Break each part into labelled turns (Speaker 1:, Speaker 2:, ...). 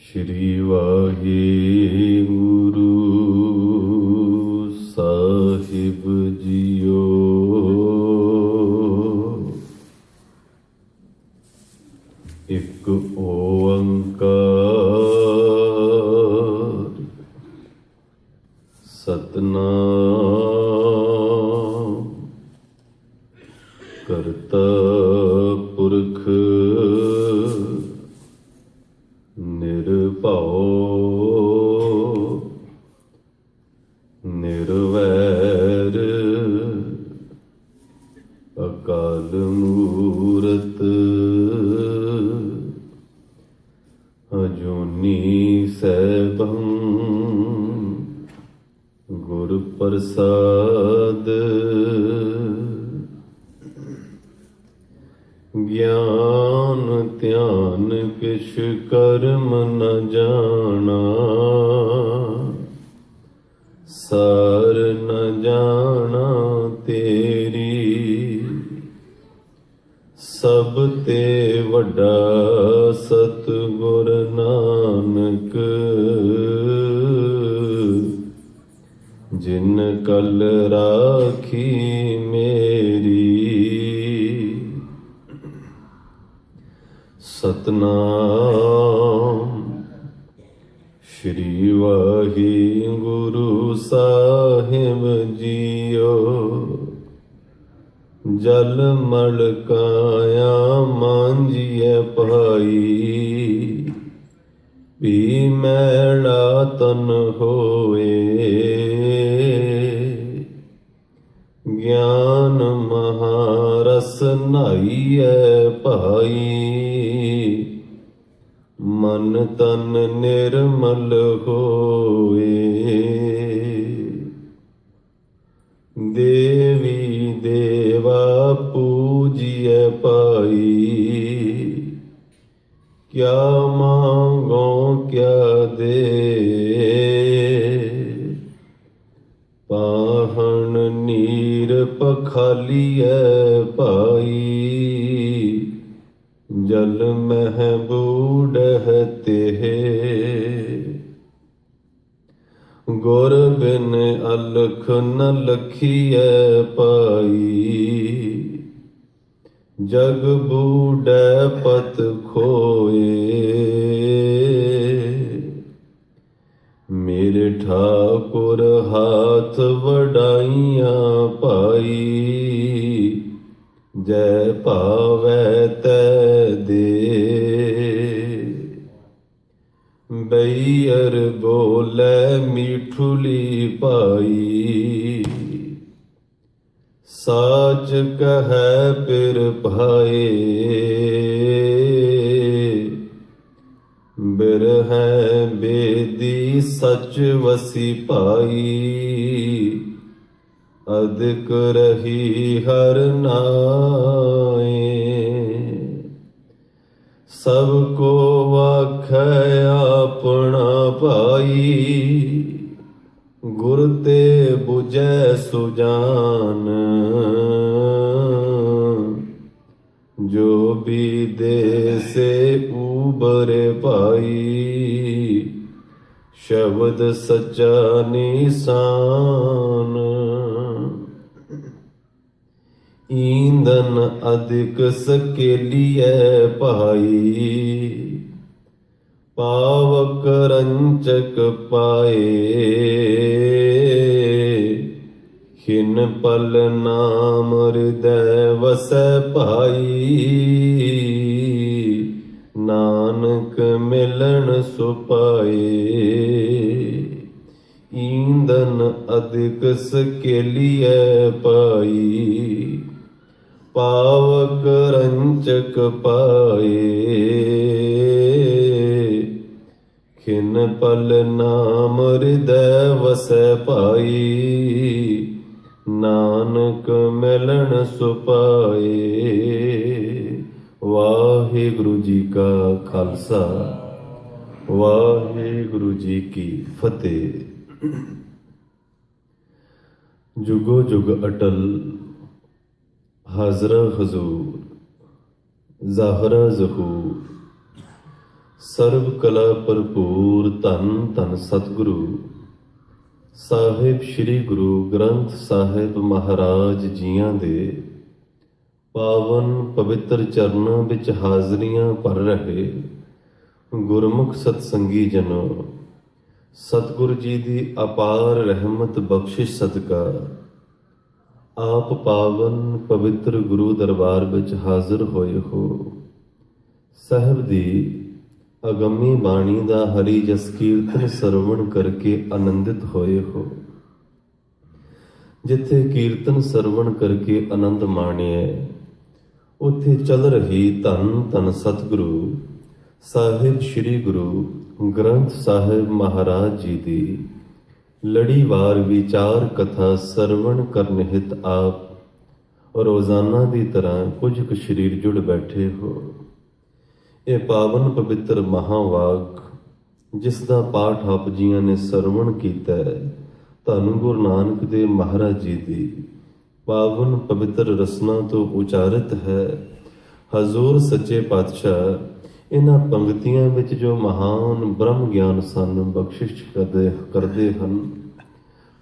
Speaker 1: श्री वाहिगुरु साहिब जियो। एक ओंकार सतनाम करता पुरख निर्भउ निर्वैर अकाल मूरत अजूनी सैभं गुर प्रसाद। ज्ञान ध्यान किछ कर्म न जाना, सार न जाना तेरी। सब ते वड्डा सतगुर नानक, जिन कल राखी मेरी। सतनाम श्री वाहिगुरु साहिब जियो। जल मल काया मांजिए पाई, पी मैला तन होए। ज्ञान महारस नाइए भाई, मन तन निर्मल होए। देवी देवा पूजिए पाई, क्या मांगो क्या दे। पाहन नीर पखालिए पाई, जल मह बूढ़ते। गुर बिन अलख न लखिए पाई, जग बूढ़ पत खोए। मेरे ठाकुर हाथ वडाइयां पाई, जय पावै तै दे। बैयर बोले मीठुली पाई, साच कहे पिर भाए। बिरह बेदी सच वसी पाई, अधिक रही हर नाए। सबको वाखै अपना भाई, गुर ते बुझै सुजान। जो भी दे से उबरे भाई, शब्द सच्चा निशान। ईंधन अधिक सकेलिए भाई, पावक रंचक पाए। खिन पल नाम हृदय वसै भाई, नानक मिलन सुपाए। ईंधन अधिक सकेलिए पाई, पावक रंचक पाए। खिन पल नाम हृदय वसै भाई, नानक मिलन सुपाए। वाहिगुरु जी का खालसा, वाहिगुरु जी की फतेह। जुगो जुग अटल हाजरा हजूर ज़ाहरा ज़हूर ਸਰਬ ਕਲਾ ਭਰਪੂਰ ਧੰਨ ਧੰਨ ਸਤਿਗੁਰੂ ਸਾਹਿਬ ਸ੍ਰੀ ਗੁਰੂ ਗ੍ਰੰਥ ਸਾਹਿਬ ਮਹਾਰਾਜ ਜੀਆਂ ਦੇ ਪਾਵਨ ਪਵਿੱਤਰ ਚਰਨਾਂ ਵਿੱਚ ਹਾਜ਼ਰੀਆਂ ਭਰ ਰਹੇ ਗੁਰਮੁਖ ਸਤਸੰਗੀ ਜਨੋ, ਸਤਿਗੁਰੂ ਜੀ ਦੀ ਅਪਾਰ ਰਹਿਮਤ ਬਖਸ਼ਿਸ਼ ਸਦਕਾ ਆਪ ਪਾਵਨ ਪਵਿੱਤਰ ਗੁਰੂ ਦਰਬਾਰ ਵਿੱਚ ਹਾਜ਼ਰ ਹੋਏ ਹੋ। ਸਾਹਿਬ ਦੀ ਅਗੰਮੀ ਬਾਣੀ ਦਾ ਹਰੀ ਜਸ ਕੀਰਤਨ ਸਰਵਣ ਕਰਕੇ ਆਨੰਦਿਤ ਹੋਏ ਹੋ। ਜਿੱਥੇ ਕੀਰਤਨ ਸਰਵਣ ਕਰਕੇ ਆਨੰਦ ਮਾਣਿਆ, ਉੱਥੇ ਚੱਲ ਰਹੀ ਧੰਨ ਧੰਨ ਸਤਿਗੁਰੂ ਸਾਹਿਬ ਸ੍ਰੀ ਗੁਰੂ ਗ੍ਰੰਥ ਸਾਹਿਬ ਮਹਾਰਾਜ ਜੀ ਦੀ ਲੜੀਵਾਰ ਵਿਚਾਰ ਕਥਾ ਸਰਵਣ ਕਰਨ ਹਿਤ ਆਪ ਰੋਜ਼ਾਨਾ ਦੀ ਤਰ੍ਹਾਂ ਕੁਝ ਕੁ ਸਰੀਰ ਜੁੜ ਬੈਠੇ ਹੋ। ਇਹ ਪਾਵਨ ਪਵਿੱਤਰ ਮਹਾਵਾਕ ਜਿਸ ਦਾ ਪਾਠ ਆਪ ਜੀਆਂ ਨੇ ਸਰਵਣ ਕੀਤਾ ਹੈ, ਧੰਨ ਗੁਰੂ ਨਾਨਕ ਦੇਵ ਮਹਾਰਾਜ ਜੀ ਦੀ ਪਾਵਨ ਪਵਿੱਤਰ ਰਸਨਾ ਤੋਂ ਉਚਾਰਿਤ ਹੈ। ਹਜ਼ੂਰ ਸੱਚੇ ਪਾਤਸ਼ਾਹ ਇਹਨਾਂ ਪੰਕਤੀਆਂ ਵਿੱਚ ਜੋ ਮਹਾਨ ਬ੍ਰਹਮ ਗਿਆਨ ਸਾਨੂੰ ਬਖਸ਼ਿਸ਼ ਕਰਦੇ ਹਨ,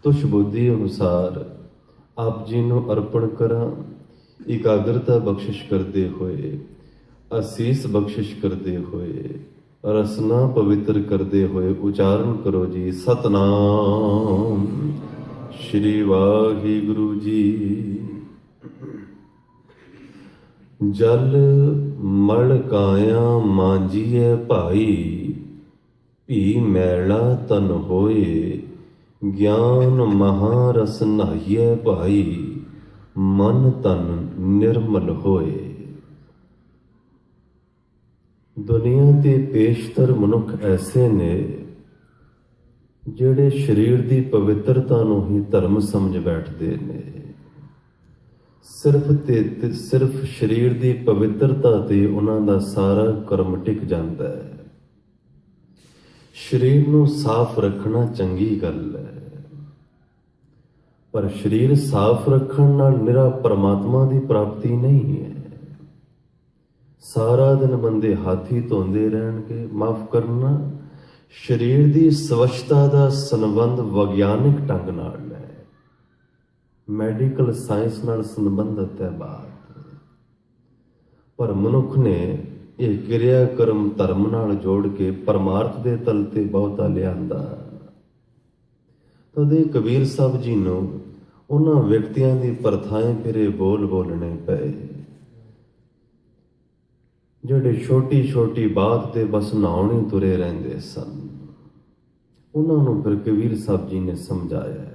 Speaker 1: ਤੁਸ਼ ਬੁੱਧੀ ਅਨੁਸਾਰ ਆਪ ਜੀ ਨੂੰ ਅਰਪਣ ਕਰਾਂ। ਇਕਾਗਰਤਾ ਬਖਸ਼ਿਸ਼ ਕਰਦੇ ਹੋਏ, ਅਸੀਸ ਬਖਸ਼ਿਸ਼ ਕਰਦੇ ਹੋਏ, ਰਸਨਾ ਪਵਿੱਤਰ ਕਰਦੇ ਹੋਏ ਉਚਾਰਨ ਕਰੋ ਜੀ, ਸਤਨਾਮ ਸ਼੍ਰੀ ਵਾਹਿਗੁਰੂ ਜੀ। ਜਲ ਮਲ ਕਾਇਆ ਮਾਂਜੀਏ ਭਾਈ, ਭੀ ਮੈਲਾ ਤਨ ਹੋਏ, ਗਿਆਨ ਮਹਾਰਸ ਨਹਾਈਏ ਭਾਈ, ਮਨ ਤਨ ਨਿਰਮਲ ਹੋਏ। ਦੁਨੀਆ ਦੇ ਪੇਸ਼ਤਰ ਮਨੁੱਖ ਐਸੇ ਨੇ ਜਿਹੜੇ ਸਰੀਰ ਦੀ ਪਵਿੱਤਰਤਾ ਨੂੰ ਹੀ ਧਰਮ ਸਮਝ ਬੈਠਦੇ ਨੇ। ਸਿਰਫ ਸਰੀਰ ਦੀ ਪਵਿੱਤਰਤਾ ਤੇ ਉਹਨਾਂ ਦਾ ਸਾਰਾ ਕਰਮ ਟਿਕ ਜਾਂਦਾ ਹੈ। ਸਰੀਰ ਨੂੰ ਸਾਫ਼ ਰੱਖਣਾ ਚੰਗੀ ਗੱਲ ਹੈ, ਪਰ ਸਰੀਰ ਸਾਫ਼ ਰੱਖਣ ਨਾਲ ਨਿਰਾ ਪਰਮਾਤਮਾ ਦੀ ਪ੍ਰਾਪਤੀ ਨਹੀਂ ਹੈ। ਸਾਰਾ ਦਿਨ ਬੰਦੇ ਹਾਥੀ ਧੋਂਦੇ ਰਹਿਣਗੇ। ਮਾਫ ਕਰਨਾ, ਸਰੀਰ ਦੀ ਸਵੱਛਤਾ ਦਾ ਸੰਬੰਧ ਵਿਗਿਆਨਿਕ ਢੰਗ ਨਾਲ ਹੈ, ਮੈਡੀਕਲ ਸਾਇੰਸ ਨਾਲ ਸੰਬੰਧਿਤ ਹੈ ਬਾਤ। ਪਰ ਮਨੁੱਖ ਨੇ ਇਹ ਕਿਰਿਆ ਕਰਮ ਧਰਮ ਨਾਲ ਜੋੜ ਕੇ ਪਰਮਾਰਥ ਦੇ ਤਲ ਤੇ ਬਹੁਤਾ ਲਿਆਂਦਾ। ਤਦੇ ਕਬੀਰ ਸਾਹਿਬ ਜੀ ਨੂੰ ਉਹਨਾਂ ਵਿਅਕਤੀਆਂ ਦੀ ਪਰਥਾਏ ਫਿਰੇ ਬੋਲ ਬੋਲਣੇ ਪਏ ਜਿਹੜੇ ਛੋਟੀ ਛੋਟੀ ਬਾਤ ਤੇ ਬਸ ਨਹਾਉਣ ਹੀ ਤੁਰੇ ਰਹਿੰਦੇ ਸਨ। ਉਹਨਾਂ ਨੂੰ ਫਿਰ ਕਬੀਰ ਸਾਹਿਬ ਜੀ ਨੇ ਸਮਝਾਇਆ,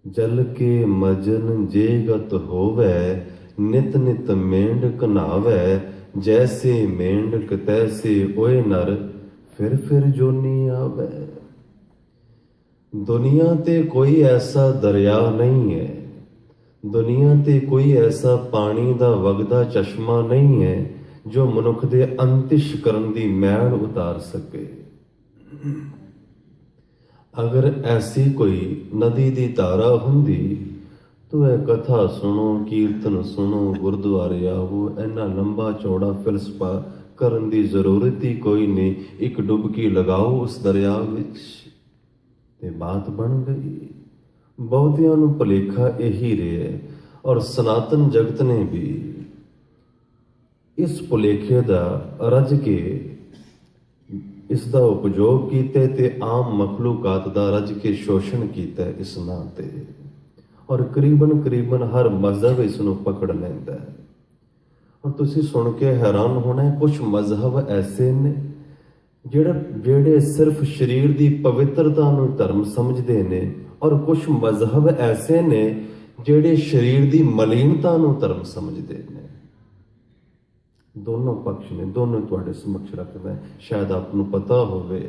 Speaker 1: ਜਲ ਕੇ ਮਜਨ ਜੇ ਗਤ ਹੋਵੇ, ਨਿਤ ਨਿਤ ਮੇਂਢਕ ਨਹਾਵੇ, ਜੈਸੇ ਮੇਂਢਕ ਤੈਸੇ ਓਏ ਨਰ, ਫਿਰ ਜੋਨੀ ਆਵੇ। ਦੁਨੀਆ ਤੇ ਕੋਈ ਐਸਾ ਦਰਿਆ ਨਹੀਂ ਹੈ, ਦੁਨੀਆ ਤੇ ਕੋਈ ਐਸਾ ਪਾਣੀ ਦਾ ਵਗਦਾ ਚਸ਼ਮਾ ਨਹੀਂ ਹੈ ਜੋ ਮਨੁੱਖ ਦੇ ਅੰਤਿਸ਼ ਕਰਨ ਦੀ ਮੈਲ ਉਤਾਰ ਸਕੇ। ਅਗਰ ਐਸੀ ਕੋਈ ਨਦੀ ਦੀ ਧਾਰਾ ਹੁੰਦੀ ਤਾਂ ਇਹ ਕਥਾ ਸੁਣੋ, ਕੀਰਤਨ ਸੁਣੋ, ਗੁਰਦੁਆਰੇ ਆਵੋ, ਇੰਨਾ ਲੰਬਾ ਚੌੜਾ ਫਿਲਸਫਾ ਕਰਨ ਦੀ ਜ਼ਰੂਰਤ ਹੀ ਕੋਈ ਨਹੀਂ। ਇੱਕ ਡੁਬਕੀ ਲਗਾਓ ਉਸ ਦਰਿਆ ਵਿੱਚ ਤੇ ਬਾਤ ਬਣ ਗਈ। ਬਹੁਤਿਆਂ ਨੂੰ ਭੁਲੇਖਾ ਇਹੀ ਰਿਹਾ, ਔਰ ਸਨਾਤਨ ਜਗਤ ਨੇ ਵੀ ਇਸ ਭੁਲੇਖੇ ਦਾ ਰੱਜ ਕੇ ਇਸ ਦਾ ਉਪਯੋਗ ਕੀਤਾ ਤੇ ਆਮ ਮਖਲੂਕਾਤ ਦਾ ਰੱਜ ਕੇ ਸ਼ੋਸ਼ਣ ਕੀਤਾ ਇਸ ਨਾਂ ਤੇ। ਔਰ ਕਰੀਬਨ ਹਰ ਮਜ਼ਹਬ ਇਸ ਨੂੰ ਪਕੜ ਲੈਂਦਾ ਹੈ। ਔਰ ਤੁਸੀਂ ਸੁਣ ਕੇ ਹੈਰਾਨ ਹੋਣਾ, ਕੁਝ ਮਜ਼ਹਬ ਐਸੇ ਨੇ ਜਿਹੜੇ ਸਿਰਫ ਸਰੀਰ ਦੀ ਪਵਿੱਤਰਤਾ ਨੂੰ ਧਰਮ ਸਮਝਦੇ ਨੇ, ਔਰ ਕੁਝ ਮਜ਼ਹਬ ਐਸੇ ਨੇ ਜਿਹੜੇ ਸਰੀਰ ਦੀ ਮਲੀਨਤਾ ਨੂੰ ਧਰਮ ਸਮਝਦੇ ਨੇ। ਦੋਨੋਂ ਪਕਸ਼ ਨੇ, ਦੋਨੋਂ ਤੁਹਾਡੇ ਸਮਕਸ਼ ਰੱਖਦਾ। ਸ਼ਾਇਦ ਆਪ ਨੂੰ ਪਤਾ ਹੋਵੇ,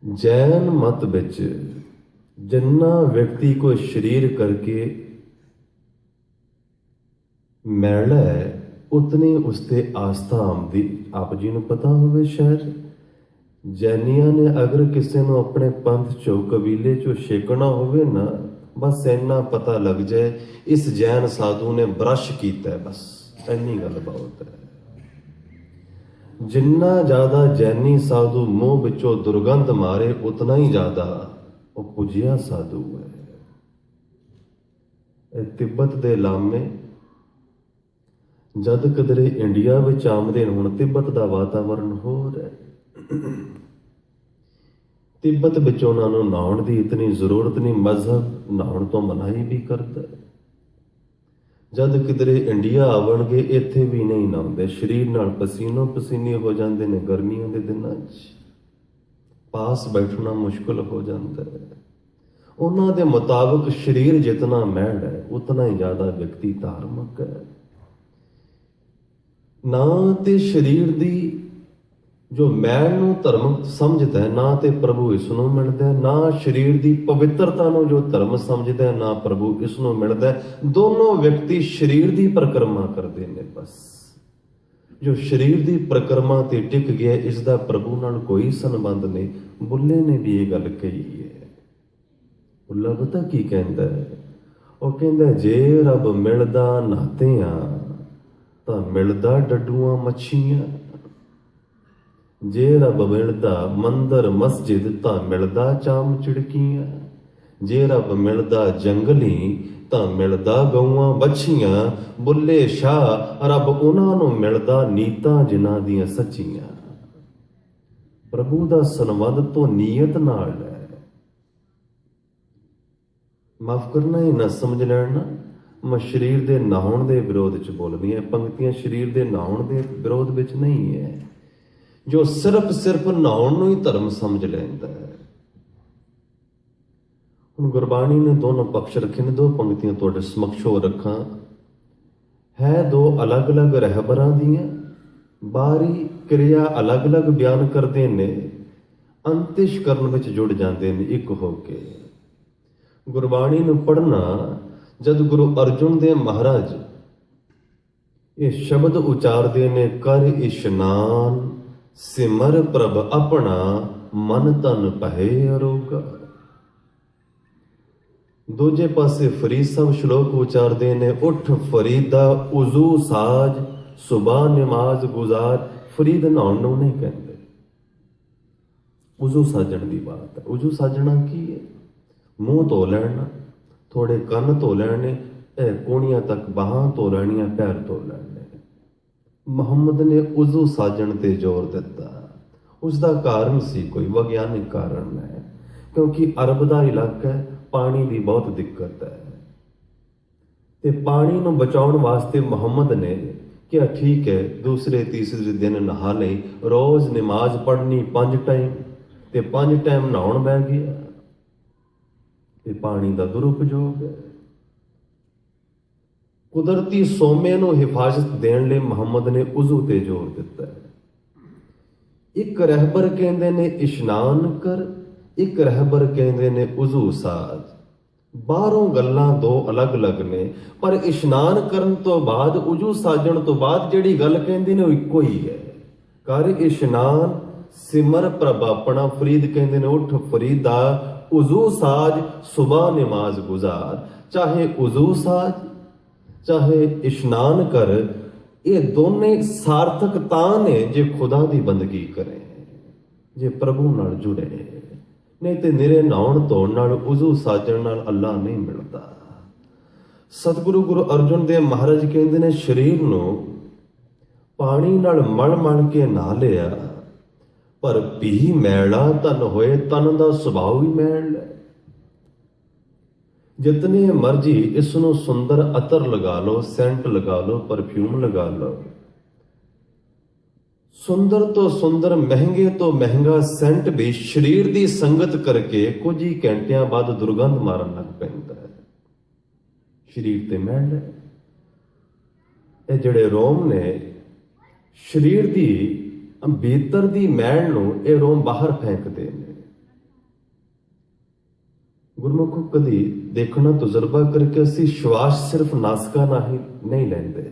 Speaker 1: ਜੈਨ ਮਤ ਵਿੱਚ ਜਿੰਨਾ ਵਿਅਕਤੀ ਕੋਈ ਸਰੀਰ ਕਰਕੇ ਮੈਲਾ ਹੈ, ਉਤਨੀ ਉਸ ਤੇ ਆਸਥਾ ਆਉਂਦੀ। ਆਪ ਜੀ ਨੂੰ ਪਤਾ ਹੋਵੇ, ਸ਼ਾਇਦ ਜੈਨੀਆਂ ਨੇ ਅਗਰ ਕਿਸੇ ਨੂੰ ਆਪਣੇ ਪੰਥ ਚੋਂ ਕਬੀਲੇ ਚੋਂ ਛੇਕਣਾ ਹੋਵੇ ਨਾ, ਬਸ ਇੰਨਾ ਪਤਾ ਲੱਗ ਜਾਏ ਇਸ ਜੈਨ ਸਾਧੂ ਨੇ ਬ੍ਰਸ਼ ਕੀਤਾ, ਬਸ ਇੰਨੀ ਗੱਲ ਬਹੁਤ ਹੈ। जिन्ना ज्यादा जैनी साधु मुंह विचों दुर्गंध मारे उतना ही ज्यादा वो पूजिया साधु है। तिब्बत दे लामे जद कदरे इंडिया विच आमदे हुण तिब्बत दा वातावरण होर है। तिब्बत विच उन्हां नूं नहाउण दी इतनी जरूरत नहीं, मजहब नहाउण तो मनाही भी करदा है। जद किधरे इंडिया आवणगे इत्थे भी नहीं नहाउंदे, शरीर नाल पसीनो पसीने हो जाते ने। गर्मियों के दिनों पास बैठना मुश्किल हो जाता है। उन्हां दे मुताबिक शरीर जितना मैल है उतना ही ज्यादा व्यक्ति धार्मिक है। ना ते शरीर दी जो मैल नूं धर्म समझदा है, ना ते प्रभु इस नूं मिलदा है। ना शरीर दी पवित्रता नूं जो धर्म समझदा है, ना प्रभु इस नूं मिलदा है। दोनों व्यक्ति शरीर दी परिक्रमा करदे ने। बस जो शरीर दी परिक्रमा ते टिक गया, इसदा प्रभु नाल कोई संबंध नहीं। बुल्ले ने भी ये गल कही है। बुल्ला पता की कहंदा है? ਉਹ ਕਹਿੰਦਾ ਜੇ ਰੱਬ ਮਿਲਦਾ ਨਾਤਿਆਂ ਤਾਂ ਮਿਲਦਾ ਡੱਡੂਆਂ ਮੱਛੀਆਂ, ਜੇ ਰੱਬ ਮਿਲਦਾ ਮੰਦਰ ਮਸਜਿਦ ਤਾਂ ਮਿਲਦਾ ਚਾਮ ਚਿੜਕੀਆਂ, ਜੇ ਰੱਬ ਮਿਲਦਾ ਜੰਗਲੀ ਤਾਂ ਮਿਲਦਾ ਗਊਆਂ ਵੱਛੀਆਂ, ਬੁੱਲੇ ਸ਼ਾਹ ਰੱਬ ਉਹਨਾਂ ਨੂੰ ਮਿਲਦਾ ਨੀਤਾਂ ਜਿਨ੍ਹਾਂ ਦੀਆਂ ਸੱਚੀਆਂ। ਪ੍ਰਭੂ ਦਾ ਸੰਬੰਧ ਤੋਂ ਨੀਅਤ ਨਾਲ ਹੈ। माफ करना ही ना समझ लेना, मैं शरीर के नहाउण के विरोध च बोलदी है। पंक्तियां शरीर के नहाउण के विरोध विच नहीं है। जो सिर्फ नहाउण नूं ही धर्म समझ लैंदा है। हुण गुरबाणी ने दोनों पक्ष रखे ने। दो पंक्तियां तुहाडे समक्ष हो रखा है। दो अलग अलग रहबरां दियां, बारी क्रिया अलग अलग बयान करते ने, अंतिशकरण विच जुड़ जाते हैं एक होके। गुरबाणी नूं पढ़ना, जद गुरु अर्जुन देव महाराज ये शब्द उचारते ने, कर इशनान सिमर प्रभ अपना मन तन पहे अरोगा। दूजे पासे फरीद साहब श्लोक उचारते ने, उठ फरीदा उजू साज सुबह नमाज गुजार। फरीद नहाउण नूं नहीं कहते, उजू साजण की बात है। उजू साजना की है? मूँह धो लेना, थोड़े कन्न धो लेने, कोणियां तक बाहां धो लैनियां, पैर धो लेने। मुहम्मद ने उजू साजण ते जोर दिता। उसका कारण सी कोई विज्ञानिक कारण है, क्योंकि अरब का इलाका है, पानी की बहुत दिक्कत है। ते पानी नूं बचाउण वास्ते मुहम्मद ने क्या ठीक है दूसरे तीसरे दिन नहा लें, रोज नमाज पढ़नी 5 टाइम, ते 5 टाइम नहाउण बह गया। ये पानी का दुरुपयोग है। कुदरती सोमे नूं हिफाजत देण लई मुहम्मद ने उजू ते जोर दिता है। एक रहबर कहंदे ने इशनान कर, एक रहबर कहंदे ने उजू साज। बाहरों गल्लां दो अलग अलग ने, पर इशनान करन तो बाद उजू साजण तो बाद जिहड़ी गल कहंदे ने वो इक्को ही है। कर इशनान सिमर प्रभ अपना। फरीद कहंदे ने उठ फरीदा उजू साज सुबह नमाज गुजार। चाहे उजू साज चाहे इशनान कर, ये दोने सार्थक तां ने जे खुदा की बंदगी करें, जे प्रभु नाल जुड़े। नहीं तो निरे नहाउण धोण नाल उजू साजण नाल अल्लाह नहीं मिलता। सतगुरु गुरु अर्जुन देव महाराज कहते ने, शरीर नूं पानी नाल मल मल के नहा लिया, पर भी मैला तन होए, तन का सुभाव ही मैल है। जितने मर्जी इसनों सुंदर अतर लगा लो, सेंट लगा लो, परफ्यूम लगा लो, सुंदर तो सुंदर महंगे तो महंगा सेंट भी शरीर की संगत करके कुछ ही घंटिया बाद दुर्गंध मारन लग पैंदा है। शरीर ते मैल है। ये जिहड़े रोम ने शरीर की भीतर दी मैल नूं ये रोम बाहर फेंकते हैं। गुरमुखो कदी देखना तजुर्बा करके असी श्वास सिर्फ नासका नहीं लेंदे।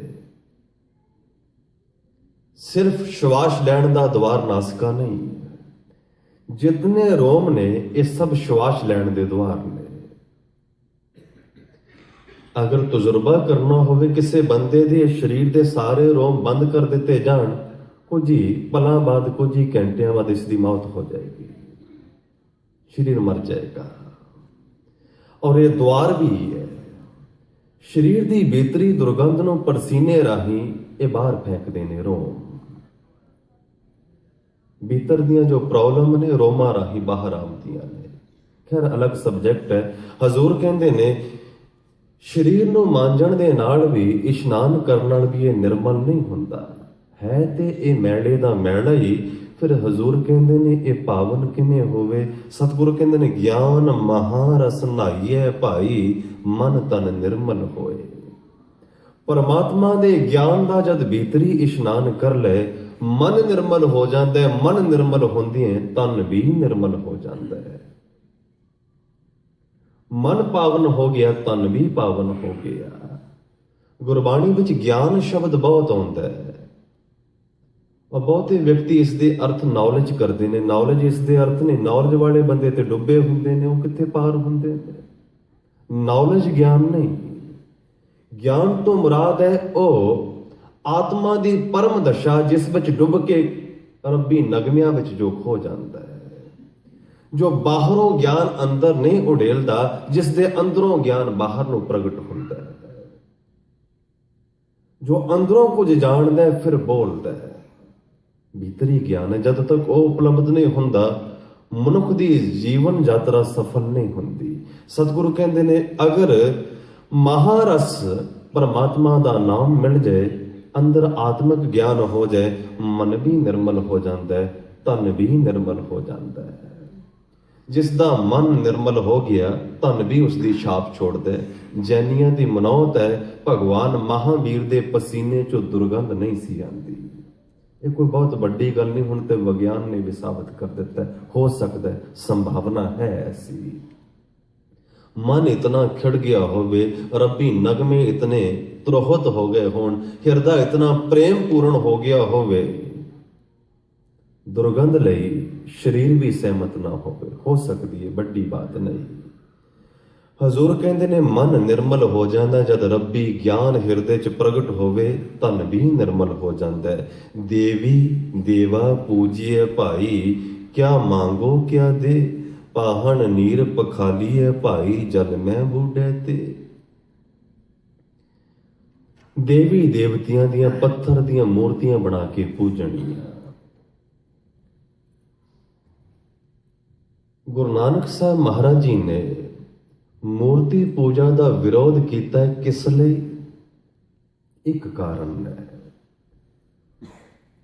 Speaker 1: सिर्फ श्वास लैण दा द्वार नासका नहीं, जितने रोम ने ये सब श्वास लैण दे द्वार ने। अगर तजुर्बा करना होवे किसी बंदे दे शरीर दे सारे रोम बंद कर दिते जान, कुछ ही पलों बाद, कुछ ही घंटिया बाद इसकी मौत हो जाएगी, शरीर मर जाएगा। और ये द्वार भी है, शरीर की भीतरी दुर्गंध नूं परसीने राही ये बाहर फेंकते ने रोम। भीतर दियां जो प्रॉब्लम ने रोमा राही बाहर आउंदियां ने। खैर अलग सबजैक्ट है। हजूर कहंदे ने शरीर नूं मांजण दे नाल भी, इशनान करन नाल भी ये निर्मल नहीं हुंदा है, ते ये मैले दा मैला ही। फिर हजूर कहंदे ने ये पावन किवें होवे? सतगुरु कहंदे ने ज्ञान महारस नहाइए भाई, मन तन निर्मल होए। परमात्मा दे ज्ञान दा जद भीतरी इशनान कर ले, मन निर्मल हो जाता है। मन निर्मल होंदे तन भी निर्मल हो जाता है। मन पावन हो गया, तन भी पावन हो गया। गुरबाणी विच ज्ञान शब्द बहुत आउंदा है और बहुते व्यक्ति इसके अर्थ नॉलेज करते हैं। नॉलेज इसके अर्थ ने, नॉलेज वाले बंदे ते डुबे हुंदे ने, वो कित्थे पार हुंदे ने। नॉलेज ज्ञान नहीं। ज्ञान तो मुराद है ओ आत्मा दी परम दशा, जिस विच डुब के रब्बी नगमियां विच जो खो जाता है। जो बाहरों ज्ञान अंदर नहीं उड़ेलदा, जिस दे अंदरों ज्ञान बाहर नूं प्रगट हुंदा है। जो अंदरों कुछ जानदा है फिर बोलदा है। भीतरी ज्ञान है, जद तक वो उपलब्ध नहीं हुंदा, मनुख दी जीवन यात्रा सफल नहीं हुंदी। सतगुरु कहंदे ने अगर महारस परमात्मा दा नाम मिल जाए, अंदर आत्मिक ज्ञान हो जाए, मन भी निर्मल हो जाता है, तन भी निर्मल हो जाता है। जिसदा मन निर्मल हो गया, तन भी उसकी छाप छोड़ता है। जैनियां दी मनौत है, भगवान महावीर दे पसीने चो दुर्गंध नहीं सी आती। ये कोई बहुत बड़ी गल नहीं, हुण ते विज्ञान ने भी साबित कर दिता है। हो सकता है, संभावना है ऐसी। मन इतना खिड़ गया होवे, रब्बी नगमे इतने तुरहत हो गए होण, हिरदा इतना प्रेम पूर्ण हो गया होवे, दुर्गंध लई शरीर भी सहमत ना होवे। हो सकती है, बड़ी बात नहीं। हजूर कहंदे ने मन निर्मल हो जाता जद रब्बी ज्ञान हिरदे च प्रगट होवे, तन भी निर्मल हो जाता है। देवी देवा पूजिए भाई, क्या मांगो क्या दे, पाहन नीर पखालीए भाई, जल मैं बूढ़े ते। देवी देवतियां दियां पत्थर दियां मूर्तियां बना के पूजनियां। गुरु नानक साहब महाराज जी ने मूर्ति पूजा का विरोध किया, किस लिए? एक कारण है,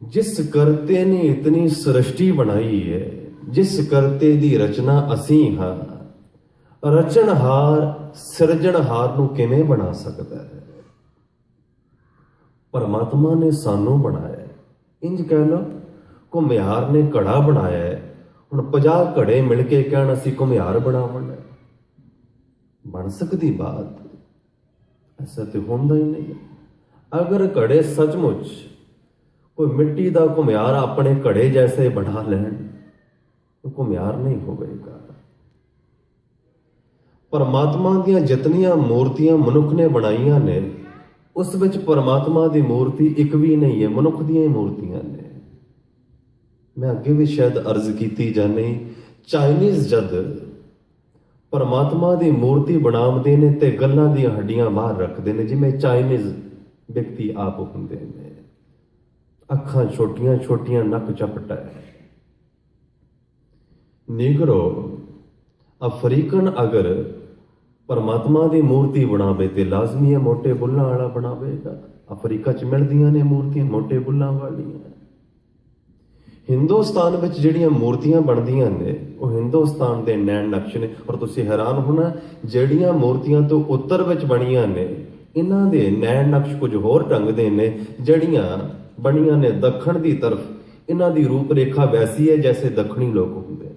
Speaker 1: जिस करते ने इतनी सृष्टि बनाई है, जिस करते दी रचना असी हाँ, रचनहार सिरजणहार नूं किवें बना सकता है? परमात्मा ने सानू बनाया है। इंज कह लो, घुमियार ने घड़ा बनाया है, हुण 50 घड़े मिलके कहण असीं घुमियार बनावण, बन सकती बात? ऐसा तो होंदा ही नहीं। अगर घड़े सचमुच कोई मिट्टी का घुमियार अपने घड़े जैसे बना लैन, तो घुमियार नहीं होगा। परमात्मा दियां जितनियां मूर्तियां मनुख ने बनाईयां ने, उस विच परमात्मा की मूर्ति एक भी नहीं है, मनुख दियां मूर्तियां ने। मैं अगे भी शायद अर्ज की जानी, चाइनीज जद परमात्मा की मूर्ति बनाते ने ते गल्लां दी हड्डियां बाहर रखते हैं, जिवें चाइनीज व्यक्ति आप होंदे ने। अखां छोटियां छोटियां, नक चपटा है। नीगरो अफ्रीकन अगर परमात्मा की मूर्ति बनावे तो लाजमी है मोटे बुल्लां वाला बनावेगा। अफ्रीका च मिलदियां ने मूर्तियां मोटे बुल्लां वालियां। हिंदुस्तान में जिहड़ियां मूर्तियां बनदियां ने, वो हिंदुस्तान के नैन नक्श ने। और तुसीं हैरान होना, जिहड़ियां मूर्तियां तो उत्तर विच बणियां ने, इन्हां दे नैन नक्श कुछ होर ढंग दे ने। जिहड़ियां बणियां ने दक्षिण की तरफ, इन्हां दी रूप रेखा वैसी है जैसे दक्षिणी लोग होंदे ने।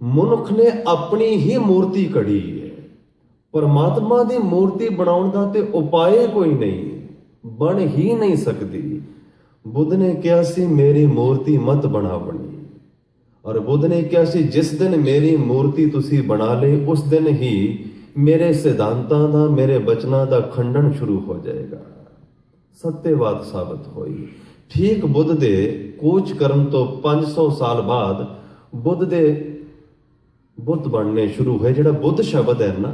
Speaker 1: मनुख ने अपनी ही मूर्ति कड़ी है। परमात्मा की मूर्ति बनाउण दा ते उपाय कोई नहीं, बन ही नहीं सकती। बुद्ध ने कहा सी मेरी मूर्ति मत बनावनी, और बुद्ध ने कहा सी जिस दिन मेरी मूर्ति तुसी बना ले, उस दिन ही मेरे सिद्धांतां दा, मेरे बचनां दा खंडन शुरू हो जाएगा। ਸੱਤੇਵਾਦ ਸਾਬਤ ਹੋਈ। ਠੀਕ ਬੁੱਧ ਦੇ ਕੂਚ ਕਰਨ ਤੋਂ 500 ਸਾਲ ਬਾਅਦ ਬੁੱਧ ਦੇ ਬੁੱਤ ਬਣਨੇ ਸ਼ੁਰੂ ਹੋਏ। ਜਿਹੜਾ ਬੁੱਧ ਸ਼ਬਦ ਹੈ ਨਾ,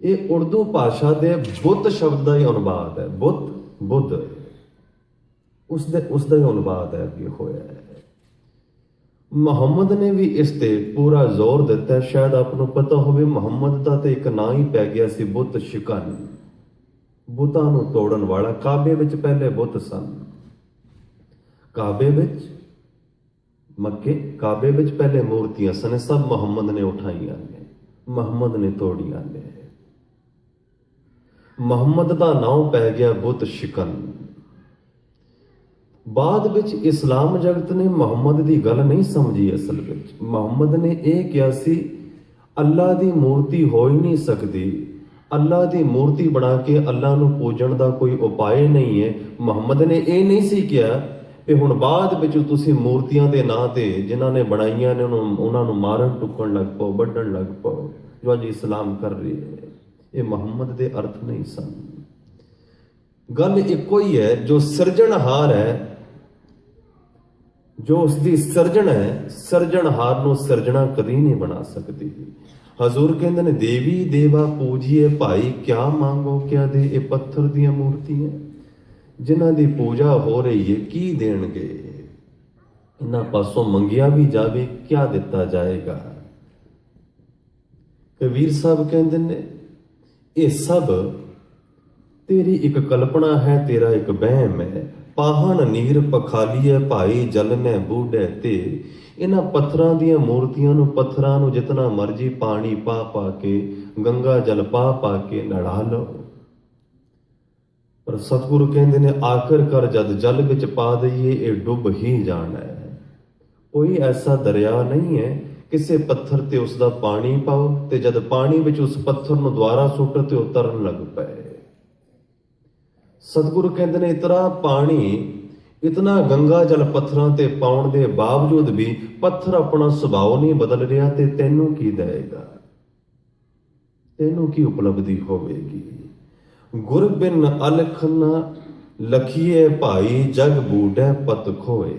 Speaker 1: ਇਹ ਉਰਦੂ ਭਾਸ਼ਾ ਦੇ ਬੁੱਤ ਸ਼ਬਦ ਦਾ ਹੀ ਅਨੁਵਾਦ ਹੈ। ਬੁੱਧ ਉਸ ਦਾ ਹੀ ਅਨੁਵਾਦ ਹੈ ਅੱਗੇ ਹੋਇਆ ਹੈ। ਮੁਹੰਮਦ ਨੇ ਵੀ ਇਸ ਤੇ ਪੂਰਾ ਜ਼ੋਰ ਦਿੱਤਾ। ਸ਼ਾਇਦ ਆਪ ਨੂੰ ਪਤਾ ਹੋਵੇ, ਮੁਹੰਮਦ ਦਾ ਤੇ ਇੱਕ ਨਾਂ ਹੀ ਪੈ ਗਿਆ ਸੀ, ਬੁੱਤ ਸ਼ਿਕਨ, ਬੁੱਤਾਂ ਨੂੰ ਤੋੜਨ ਵਾਲਾ। ਕਾਬੇ ਵਿੱਚ ਪਹਿਲੇ ਬੁੱਤ ਸਨ। ਕਾਬੇ ਵਿੱਚ ਕਾਬੇ ਵਿੱਚ ਪਹਿਲੇ ਮੂਰਤੀਆਂ ਸਨ। ਸਭ ਮੁਹੰਮਦ ਨੇ ਉਠਾਈਆਂ ਨੇ, ਮੁਹੰਮਦ ਨੇ ਤੋੜੀਆਂ ਨੇ। ਮੁਹੰਮਦ ਦਾ ਨਾਮ ਪੈ ਗਿਆ ਬੁੱਤ ਸ਼ਿਕਨ। ਬਾਅਦ ਵਿੱਚ ਇਸਲਾਮ ਜਗਤ ਨੇ ਮੁਹੰਮਦ ਦੀ ਗੱਲ ਨਹੀਂ ਸਮਝੀ। ਅਸਲ ਵਿੱਚ ਮੁਹੰਮਦ ਨੇ ਇਹ ਕਿਹਾ ਸੀ ਅੱਲਾ ਦੀ ਮੂਰਤੀ ਹੋ ਹੀ ਨਹੀਂ ਸਕਦੀ, ਅੱਲਾ ਦੀ ਮੂਰਤੀ ਬਣਾ ਕੇ ਅੱਲਾ ਨੂੰ ਪੂਜਣ ਦਾ ਕੋਈ ਉਪਾਅ ਨਹੀਂ ਹੈ। ਮੁਹੰਮਦ ਨੇ ਇਹ ਨਹੀਂ ਸੀ ਕਿਹਾ ਕਿ ਹੁਣ ਬਾਅਦ ਵਿੱਚ ਤੁਸੀਂ ਮੂਰਤੀਆਂ ਦੇ ਨਾਂ ਤੇ ਜਿਨ੍ਹਾਂ ਨੇ ਬਣਾਈਆਂ ਨੇ ਉਹਨਾਂ ਨੂੰ ਮਾਰਨ ਟੁੱਕਣ ਲੱਗ ਪਓ, ਵੱਢਣ ਲੱਗ ਪਓ, ਜੋ ਅੱਜ ਇਸਲਾਮ ਕਰ ਰਹੀ ਹੈ। ਇਹ ਮੁਹੰਮਦ ਦੇ ਅਰਥ ਨਹੀਂ ਸਨ। ਗੱਲ ਇੱਕੋ ਹੀ ਹੈ, ਜੋ ਸਿਰਜਣਹਾਰ ਹੈ, ਜੋ ਉਸਦੀ ਸਿਰਜਣ ਹੈ, ਸਿਰਜਣਹਾਰ ਨੂੰ ਸਿਰਜਣਾ ਕਦੀ ਨਹੀਂ ਬਣਾ ਸਕਦੀ। ਹਜ਼ੂਰ ਕਹਿੰਦੇ ਨੇ ਦੇਵੀ ਦੇਵਾ ਪੂਜੀਏ ਭਾਈ, ਕਿਆ ਮੰਗੋ ਕਿਆ ਦੇ। ਇਹ ਪੱਥਰ ਦੀਆਂ ਮੂਰਤੀਆਂ ਜਿਨ੍ਹਾਂ ਦੀ ਪੂਜਾ ਹੋ ਰਹੀ ਹੈ, ਕੀ ਦੇਣਗੇ? ਇਹਨਾਂ ਪਾਸੋਂ ਮੰਗਿਆ ਵੀ ਜਾਵੇ, ਕਿਆ ਦਿੱਤਾ ਜਾਏਗਾ? ਕਬੀਰ ਸਾਹਿਬ ਕਹਿੰਦੇ ਨੇ ਇਹ ਸਭ ਤੇਰੀ ਇੱਕ ਕਲਪਨਾ ਹੈ, ਤੇਰਾ ਇੱਕ ਵਹਿਮ ਹੈ। ਪਾਹਣ ਨੀਰ ਪਖਾਲੀਏ ਭਾਈ, ਜਲ ਮੈਂ ਬੂਢੇ ਤੇ। ਇਹਨਾਂ ਪੱਥਰਾਂ ਦੀਆਂ ਮੂਰਤੀਆਂ ਨੂੰ, ਪੱਥਰਾਂ ਨੂੰ ਜਿਤਨਾ ਮਰਜੀ ਪਾਣੀ ਪਾ ਪਾ ਕੇ, ਗੰਗਾ ਜਲ ਪਾ ਪਾ ਕੇ ਨੜਾ ਲਓ, ਪਰ ਸਤਿਗੁਰੂ ਕਹਿੰਦੇ ਨੇ ਆਖਿਰਕਾਰ ਜਦ ਜਲ ਵਿੱਚ ਪਾ ਦਈਏ ਇਹ ਡੁੱਬ ਹੀ ਜਾਣਾ ਹੈ। ਕੋਈ ਐਸਾ ਦਰਿਆ ਨਹੀਂ ਹੈ ਕਿਸੇ ਪੱਥਰ ਤੇ ਉਸ ਦਾ ਪਾਣੀ ਪਾਓ ਤੇ ਜਦ ਪਾਣੀ ਵਿੱਚ ਉਸ ਪੱਥਰ ਨੂੰ ਦੁਬਾਰਾ ਸੁੱਟ ਤੇ ਉਹ ਤਰਨ ਲੱਗ ਪਏ। ਸਤਿਗੁਰੂ ਕਹਿੰਦੇ ਨੇ ਇਤਨਾ ਪਾਣੀ, ਇਤਨਾ ਗੰਗਾ ਜਲ ਪੱਥਰਾਂ ਤੇ ਪਾਉਣ ਦੇ ਬਾਵਜੂਦ ਵੀ ਪੱਥਰ ਆਪਣਾ ਸੁਭਾਅ ਨਹੀਂ ਬਦਲ ਰਿਹਾ, ਤੇ ਤੈਨੂੰ ਕੀ ਦੇਏਗਾ? ਤੈਨੂੰ ਕੀ ਉਪਲਬਧੀ ਹੋਵੇਗੀ? ਗੁਰ ਬਿਨ ਅਲਖ ਨ ਲਖੀਏ ਭਾਈ, ਜਗ ਬੂਢੈ ਪਤ ਖੋਏ।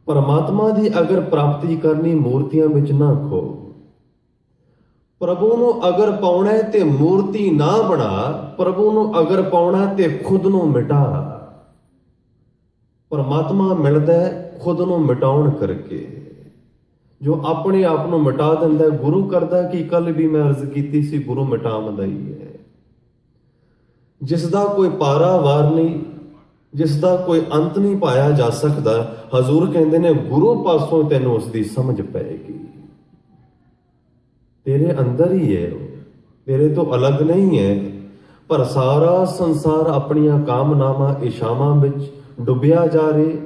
Speaker 1: ਪਰਮਾਤਮਾ ਦੀ ਅਗਰ ਪ੍ਰਾਪਤੀ ਕਰਨੀ, ਮੂਰਤੀਆਂ ਵਿੱਚ ਨਾ ਖੋ। ਪ੍ਰਭੂ ਨੂੰ ਅਗਰ ਪਾਉਣਾ ਹੈ ਤੇ ਮੂਰਤੀ ਨਾ ਬਣਾ, ਪ੍ਰਭੂ ਨੂੰ ਅਗਰ ਪਾਉਣਾ ਤੇ ਖੁਦ ਨੂੰ ਮਿਟਾ। ਪਰਮਾਤਮਾ ਮਿਲਦਾ ਹੈ ਖੁਦ ਨੂੰ ਮਿਟਾਉਣ ਕਰਕੇ। ਜੋ ਆਪਣੇ ਆਪ ਨੂੰ ਮਿਟਾ ਦਿੰਦਾ, ਗੁਰੂ ਕਰਦਾ ਕਿ ਕੱਲ ਵੀ ਮੈਂ ਅਰਜ਼ ਕੀਤੀ ਸੀ, ਗੁਰੂ ਮਿਟਾਉਂਦਾ ਹੀ ਹੈ। ਜਿਸ ਦਾ ਕੋਈ ਪਾਰਾਵਾਰ ਨਹੀਂ, ਜਿਸ ਦਾ ਕੋਈ ਅੰਤ ਨਹੀਂ ਪਾਇਆ ਜਾ ਸਕਦਾ, ਹਜ਼ੂਰ ਕਹਿੰਦੇ ਨੇ ਗੁਰੂ ਪਾਸੋਂ ਤੈਨੂੰ ਉਸ ਦੀ ਸਮਝ ਪਏਗੀ। ਤੇਰੇ ਅੰਦਰ ਹੀ ਹੈ, ਤੇਰੇ ਤੋਂ ਅਲੱਗ ਨਹੀਂ ਹੈ। ਪਰ ਸਾਰਾ ਸੰਸਾਰ ਆਪਣੀਆਂ ਕਾਮਨਾਵਾਂ, ਇਸ਼ਾਵਾਂ ਵਿੱਚ ਡੁੱਬਿਆ ਜਾ ਰਿਹਾ,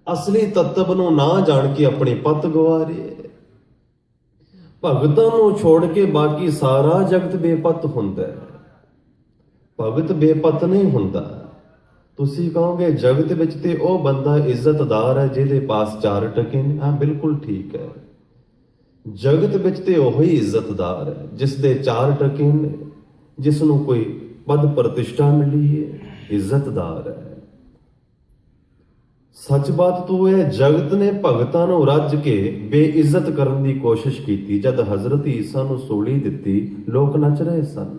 Speaker 1: ਅਸਲੀ ਤੱਤਵ ਨੂੰ ਨਾ ਜਾਣ ਕੇ ਆਪਣੀ ਪੱਤ ਗਵਾ ਰਿਹਾ। ਭਗਤਾਂ ਨੂੰ ਛੋੜ ਕੇ ਬਾਕੀ ਸਾਰਾ ਜਗਤ ਬੇਪੱਤ ਹੁੰਦਾ ਹੈ। ਭਗਤ ਬੇਪੱਤ ਨਹੀਂ ਹੁੰਦਾ। ਤੁਸੀਂ ਕਹੋਗੇ ਜਗਤ ਵਿੱਚ ਤੇ ਉਹ ਬੰਦਾ ਇੱਜ਼ਤਦਾਰ ਹੈ ਜਿਹਦੇ ਪਾਸ 4 ਟਕੇ ਨੇ। ਹਾਂ, ਬਿਲਕੁਲ ਠੀਕ ਹੈ। ਜਗਤ ਵਿੱਚ ਤੇ ਉਹੀ ਇੱਜ਼ਤਦਾਰ ਹੈ ਜਿਸ ਦੇ 4 ਟਕੇ ਨੇ, ਜਿਸ ਨੂੰ ਕੋਈ ਪਦ ਪ੍ਰਤਿਸ਼ਠਾ ਮਿਲੀ ਹੈ, ਇੱਜ਼ਤਦਾਰ ਹੈ। ਸੱਚ ਬਾਤ ਤੂੰ ਹੈ, ਜਗਤ ਨੇ ਭਗਤਾਂ ਨੂੰ ਰੱਜ ਕੇ ਬੇਇੱਜ਼ਤ ਕਰਨ ਦੀ ਕੋਸ਼ਿਸ਼ ਕੀਤੀ। ਜਦ ਹਜ਼ਰਤ ਈਸਾ ਨੂੰ ਸੂਲੀ ਦਿੱਤੀ, ਲੋਕ ਨੱਚ ਰਹੇ ਸਨ,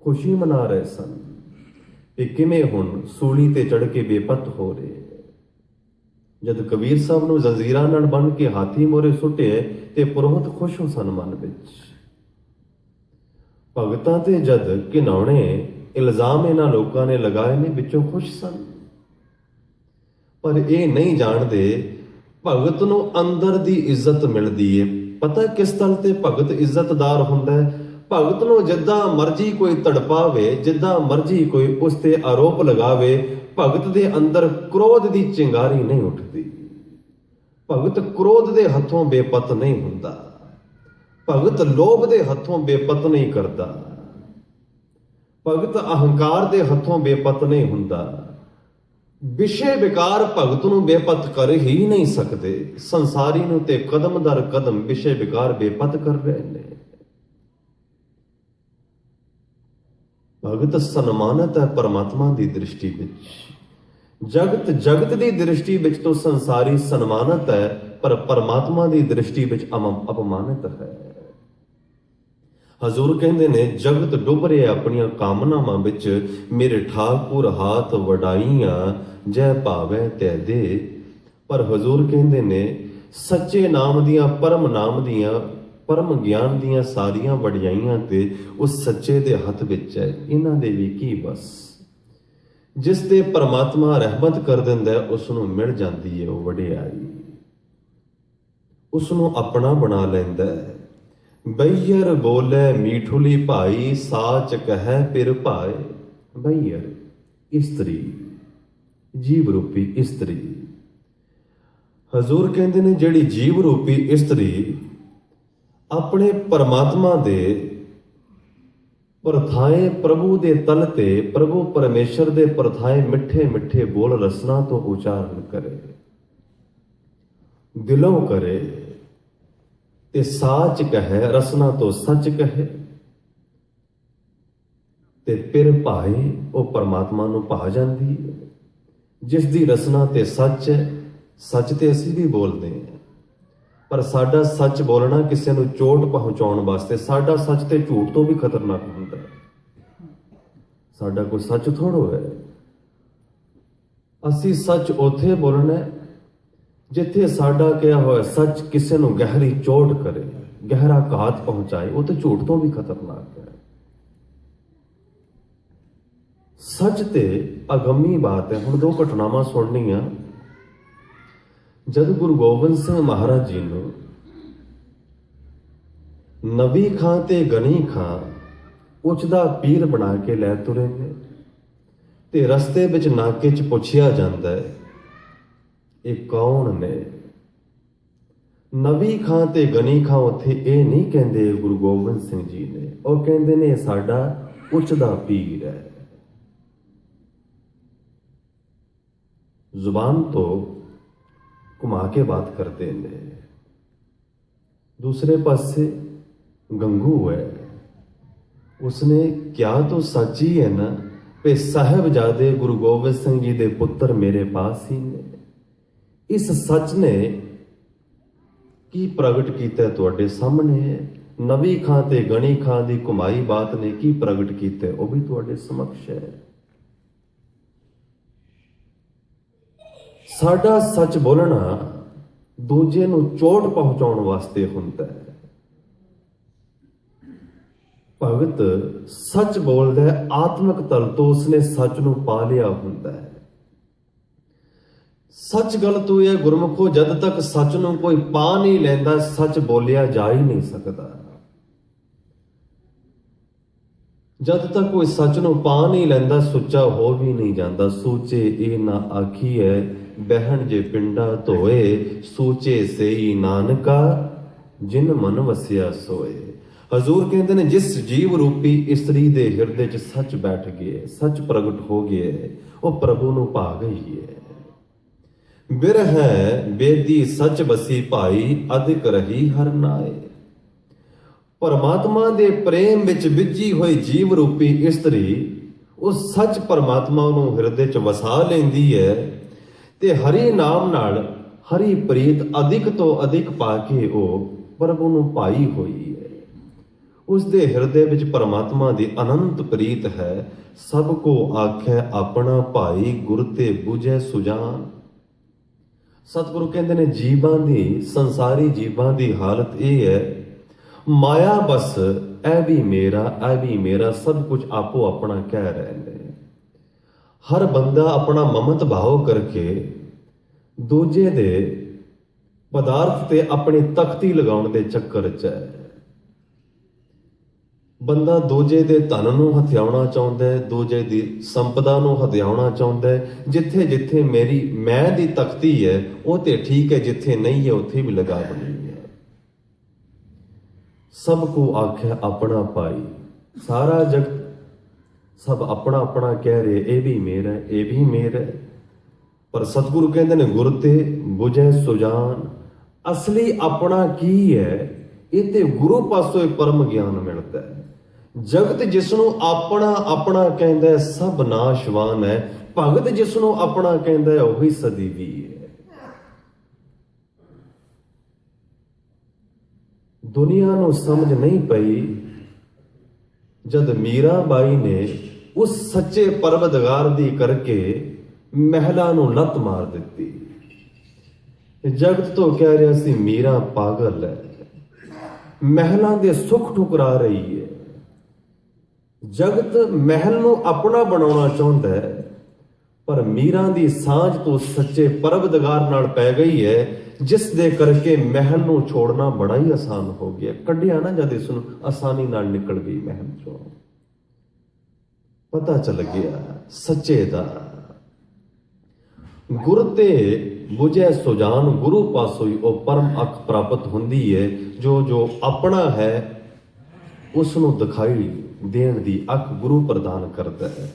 Speaker 1: ਖੁਸ਼ੀ ਮਨਾ ਰਹੇ ਸਨ। ਇਹ ਕਿਵੇਂ ਹੁਣ ਸੂਲੀ ਤੇ ਚੜ ਕੇ ਬੇਪੱਤ ਹੋ ਰਹੇ। ਜਦ ਕਬੀਰ ਸਾਹਿਬ ਨੂੰ ਜ਼ੰਜੀਰਾਂ ਨਾਲ ਬੰਨ੍ਹ ਕੇ ਹਾਥੀ ਮੋਰੇ ਸੁੱਟੇ ਤੇ ਪੁਰੋਹਿਤ ਖੁਸ਼ ਹੋ ਸਨ ਮਨ ਵਿੱਚ। ਭਗਤਾਂ ਤੇ ਜਦ ਘਿਨਾਉਣੇ ਇਲਜ਼ਾਮ ਇਹਨਾਂ ਲੋਕਾਂ ਨੇ ਲਗਾਏ ਨੇ, ਵਿੱਚੋਂ ਖੁਸ਼ ਸਨ। ਪਰ ਇਹ ਨਹੀਂ ਜਾਣਦੇ ਭਗਤ ਨੂੰ ਅੰਦਰ ਦੀ ਇੱਜ਼ਤ ਮਿਲਦੀ ਹੈ। ਪਤਾ ਕਿਸ ਤਲ ਤੇ ਭਗਤ ਇੱਜ਼ਤਦਾਰ ਹੁੰਦਾ ਹੈ? ਭਗਤ ਨੂੰ ਜਿੱਦਾਂ ਮਰਜ਼ੀ ਕੋਈ ਤੜਪਾਵੇ, ਜਿੱਦਾਂ ਮਰਜ਼ੀ ਕੋਈ ਉਸ ਤੇ ਆਰੋਪ ਲਗਾਵੇ, ਭਗਤ ਦੇ ਅੰਦਰ ਕ੍ਰੋਧ ਦੀ ਚਿੰਗਾਰੀ ਨਹੀਂ ਉੱਠਦੀ। ਭਗਤ ਕ੍ਰੋਧ ਦੇ ਹੱਥੋਂ ਬੇਪੱਤ ਨਹੀਂ ਹੁੰਦਾ। ਭਗਤ ਲੋਭ ਦੇ ਹੱਥੋਂ ਬੇਪੱਤ ਨਹੀਂ ਕਰਦਾ। ਭਗਤ ਅਹੰਕਾਰ ਦੇ ਹੱਥੋਂ ਬੇਪੱਤ ਨਹੀਂ ਹੁੰਦਾ। ਵਿਸ਼ੇ ਵਿਕਾਰ ਭਗਤ ਨੂੰ ਬੇਪੱਤ ਕਰ ਹੀ ਨਹੀਂ ਸਕਦੇ। ਸੰਸਾਰੀ ਨੂੰ ਤੇ ਕਦਮ ਦਰ ਕਦਮ ਵਿਸ਼ੇ ਵਿਕਾਰ ਬੇਪੱਤ ਕਰ ਰਹੇ ਨੇ। ਭਗਤ ਸਨਮਾਨਿਤ ਹੈ ਪਰਮਾਤਮਾ ਦੀ ਦ੍ਰਿਸ਼ਟੀ ਵਿੱਚ। ਜਗਤ ਦੀ ਦ੍ਰਿਸ਼ਟੀ ਵਿੱਚ ਤਾਂ ਸੰਸਾਰੀ ਸਨਮਾਨਿਤ ਹੈ, ਪਰ ਪਰਮਾਤਮਾ ਦੀ ਦ੍ਰਿਸ਼ਟੀ ਵਿੱਚ ਅਪਮਾਨਿਤ ਹੈ। ਹਜ਼ੂਰ ਕਹਿੰਦੇ ਨੇ ਜਗਤ ਡੁੱਬ ਰਿਹਾ ਆਪਣੀਆਂ ਕਾਮਨਾਵਾਂ ਵਿੱਚ, ਮੇਰੇ ਠਾਕੁਰ ਹਾਥ ਵਡਾਈਆਂ ਜੈ ਭਾਵੈ ਤੈ ਦੇ। ਪਰ ਹਜ਼ੂਰ ਕਹਿੰਦੇ ਨੇ ਸੱਚੇ ਨਾਮ ਦੀਆਂ, ਪਰਮ ਨਾਮ ਦੀਆਂ, ਪਰਮ ਗਿਆਨ ਦੀਆਂ ਸਾਰੀਆਂ ਵਡਿਆਈਆਂ ਤੇ ਉਸ ਸੱਚੇ ਦੇ ਹੱਥ ਵਿੱਚ ਹੈ। ਇਹਨਾਂ ਦੇ ਵੀ ਕੀ ਬਸ। ਜਿਸ ਤੇ ਪਰਮਾਤਮਾ ਰਹਿਮਤ ਕਰ ਦਿੰਦਾ ਉਸ ਨੂੰ ਮਿਲ ਜਾਂਦੀ ਹੈ ਉਹ ਵਡਿਆਈ, ਉਸ ਨੂੰ ਆਪਣਾ ਬਣਾ ਲੈਂਦਾ ਹੈ। ਬਈਅਰ ਬੋਲੇ ਮੀਠੁਲੀ ਭਾਈ, ਸਾਚ ਕਹੈ ਪਿਰ ਭਾਏ। ਬਈਅਰ ਇਸਤਰੀ, ਜੀਵ ਰੂਪੀ ਇਸਤਰੀ। ਹਜ਼ੂਰ ਕਹਿੰਦੇ ਨੇ ਜਿਹੜੀ ਜੀਵ ਰੂਪੀ ਇਸਤਰੀ ਆਪਣੇ ਪਰਮਾਤਮਾ ਦੇ ਪਰਥਾਏ, ਪ੍ਰਭੂ ਦੇ ਤਲ ਤੇ, ਪ੍ਰਭੂ ਪਰਮੇਸ਼ਰ ਦੇ ਪਰਥਾਏ ਮਿੱਠੇ ਮਿੱਠੇ ਬੋਲ ਰਸਨਾ ਤੋਂ ਉਚਾਰਨ ਕਰੇ, ਦਿਲੋਂ ਕਰੇ ਤੇ ਸਾਚ ਕਹੇ, ਰਸਨਾ ਤੋਂ ਸੱਚ ਕਹੇ ਤੇ ਪਿਰ ਭਾਏ, ਉਹ ਪਰਮਾਤਮਾ ਨੂੰ ਭਾ ਜਾਂਦੀ ਹੈ। ਜਿਸ ਦੀ ਰਸਨਾ ਤੇ ਸੱਚ ਹੈ, ਸੱਚ ਤੇ ਅਸੀਂ ਵੀ ਬੋਲਦੇ ਹਾਂ, ਪਰ ਸਾਡਾ ਸੱਚ ਬੋਲਣਾ ਕਿਸੇ ਨੂੰ ਚੋਟ ਪਹੁੰਚਾਉਣ ਵਾਸਤੇ, ਸਾਡਾ ਸੱਚ ਤੇ ਝੂਠ ਤੋਂ ਵੀ ਖਤਰਨਾਕ ਹੁੰਦਾ ਹੈ। ਸਾਡਾ ਕੋਈ ਸੱਚ ਥੋੜ੍ਹਾ ਹੈ। ਅਸੀਂ ਸੱਚ ਉੱਥੇ ਬੋਲਣਾ ਜਿੱਥੇ ਸਾਡਾ ਕਿਹਾ ਹੋਇਆ ਸੱਚ ਕਿਸੇ ਨੂੰ ਗਹਿਰੀ ਚੋਟ ਕਰੇ, ਗਹਿਰਾ ਘਾਤ ਪਹੁੰਚਾਏ, ਉਹ ਤੇ ਝੂਠ ਤੋਂ ਵੀ ਖਤਰਨਾਕ ਹੈ। ਸੱਚ ਤੇ ਅਗੰਮੀ ਬਾਤ ਹੈ। ਹੁਣ ਦੋ ਘਟਨਾਵਾਂ ਸੁਣਨੀਆਂ। ਜਦ ਗੁਰੂ ਗੋਬਿੰਦ ਸਿੰਘ ਮਹਾਰਾਜ ਜੀ ਨੂੰ ਨਵੀ ਖਾਂ ਤੇ ਗਨੀ ਖਾਂ ਉੱਚਦਾ ਪੀਰ ਬਣਾ ਕੇ ਲੈ ਤੁਰੇ ਨੇ, ਤੇ ਰਸਤੇ ਵਿੱਚ ਨਾਕੇ 'ਚ ਪੁੱਛਿਆ ਜਾਂਦਾ ਹੈ ਇਹ ਕੌਣ ਨੇ। ਨਵੀ ਖਾਂ ਤੇ ਗਨੀ ਖਾਂ ਉੱਥੇ ਇਹ ਨਹੀਂ ਕਹਿੰਦੇ ਗੁਰੂ ਗੋਬਿੰਦ ਸਿੰਘ ਜੀ ਨੇ, ਉਹ ਕਹਿੰਦੇ ਨੇ ਸਾਡਾ ਉੱਚਦਾ ਪੀਰ ਹੈ। ਜ਼ੁਬਾਨ ਤੋਂ ਘੁਮਾ ਕੇ ਬਾਤ ਕਰਦੇ ਨੇ। दूसरे पासे गंगू है, उसने क्या तो सच ही है ना पे साहिबजादे गुरु गोबिंद सिंह जी दे पुत्र मेरे पास ही ने। इस सच ने की प्रगट किया तुहाडे सामने है। नवी खां ते गणी खां दी कुमाई बात ने की प्रगट किया वह भी तुहाडे समक्ष है। साडा सच बोलना दूजे नूं चोट पहुंचाउण वास्ते हुंदा है। भगत सच बोलदा है, आत्मिक तल तो उसने सच नूं पा लिया हुंदा है। सच गलत हुई है गुरमुखो, जद तक सच नूं कोई पा नहीं लैंदा सच बोलिया जा ही नहीं सकता। जद तक कोई सच नूं पा नहीं लैंदा सुच्चा हो भी नहीं जाता। सूचे ए ना आखी है बहन जे पिंडा धोए, सूचे सेई नानका जिन मन वसिया सोए। हजूर कहते ने जिस जीव रूपी इस्त्री दे हिरदे च सच बैठ गए, सच प्रगट हो गए, वो प्रभु नूं पा गई है। बिरह बेदी सच बसी भाई, अधिक रही हर नाए। परमात्मा दे प्रेम विच विझी हुई जीव रूपी इस्त्री उस सच परमात्मा नूं हिरदे च वसा लैंदी है ते हरि नाम नाल हरि प्रीत अधिक तो अधिक पाके वो प्रभु नूं पाई हुई है। उस दे हिरदे विच परमात्मा दी अनंत प्रीत है। सब को आखे अपना भाई, गुर ते बुझे सुजान। सतगुरु कहते ने जीवां दी, संसारी जीवां दी हालत यह है, माया बस ऐ भी मेरा, ऐ भी मेरा, सब कुछ आपो अपना कह रहे हैं। हर बंदा अपना ममत भाव करके दूजे दे पदार्थ ते अपनी तख्ती लगाउण दे चक्कर च है। बंदा दूजे दे धन नूं हथियाउणा चाहुंदा है, दूजे दी संपदा नूं हथियाउणा चाहुंदा है। जिथे जिथे मेरी मैं दी तख्ती है वो ते ठीक है, जिथे नहीं है उत्थे भी लगा बनी है। सबको आख्या अपना पाई, सारा जगत सब अपना अपना कह रहे, ये भी मेरा है, ये भी मेरा है। पर सतगुरु कहते ने गुर ते बुझे सुजान। असली अपना की है, ये ते गुरु पासों परम ज्ञान मिलता है। ਜਗਤ ਜਿਸ ਨੂੰ ਆਪਣਾ ਆਪਣਾ ਕਹਿੰਦਾ ਸਭ ਨਾਸ਼ਵਾਨ ਹੈ, ਭਗਤ ਜਿਸ ਨੂੰ ਆਪਣਾ ਕਹਿੰਦਾ ਉਹੀ ਸਦੀਵੀ ਹੈ। ਦੁਨੀਆ ਨੂੰ ਸਮਝ ਨਹੀਂ ਪਈ ਜਦ ਮੀਰਾ ਬਾਈ ਨੇ ਉਸ ਸੱਚੇ ਪਰਵਤਗਾਰ ਦੀ ਕਰਕੇ ਮਹਿਲਾਂ ਨੂੰ ਲੱਤ ਮਾਰ ਦਿੱਤੀ। ਜਗਤ ਤੋਂ ਕਹਿ ਰਿਹਾ ਸੀ ਮੀਰਾ ਪਾਗਲ ਹੈ, ਮਹਿਲਾਂ ਦੇ ਸੁੱਖ ਠੁਕਰਾ ਰਹੀ ਹੈ। ਜਗਤ ਮਹਿਲ ਨੂੰ ਆਪਣਾ ਬਣਾਉਣਾ ਚਾਹੁੰਦਾ ਹੈ, ਪਰ ਮੀਰਾ ਦੀ ਸਾਂਝ ਤੋਂ ਸੱਚੇ ਪਰਵਤਗਾਰ ਨਾਲ ਪੈ ਗਈ ਹੈ, ਜਿਸ ਦੇ ਕਰਕੇ ਮਹਿਲ ਨੂੰ ਛੋੜਨਾ ਬੜਾ ਹੀ ਆਸਾਨ ਹੋ ਗਿਆ। ਕੱਢਿਆ ਨਾ ਜਦ ਇਸ ਨੂੰ ਆਸਾਨੀ ਨਾਲ ਨਿਕਲ ਗਈ ਮਹਿਲ ਚੋਂ, ਪਤਾ ਚੱਲ ਗਿਆ ਸੱਚੇ ਦਾ। ਗੁਰ ਤੇ ਬੁਝੈ ਸੁਜਾਨ, ਗੁਰੂ ਪਾਸੋਂ ਹੀ ਉਹ ਪਰਮ ਅੱਖ ਪ੍ਰਾਪਤ ਹੁੰਦੀ ਹੈ। ਜੋ ਆਪਣਾ ਹੈ ਉਸ ਨੂੰ ਦਿਖਾਈ ਦੇਣ ਦੀ ਅੱਖ ਗੁਰੂ ਪ੍ਰਦਾਨ ਕਰਦਾ ਹੈ।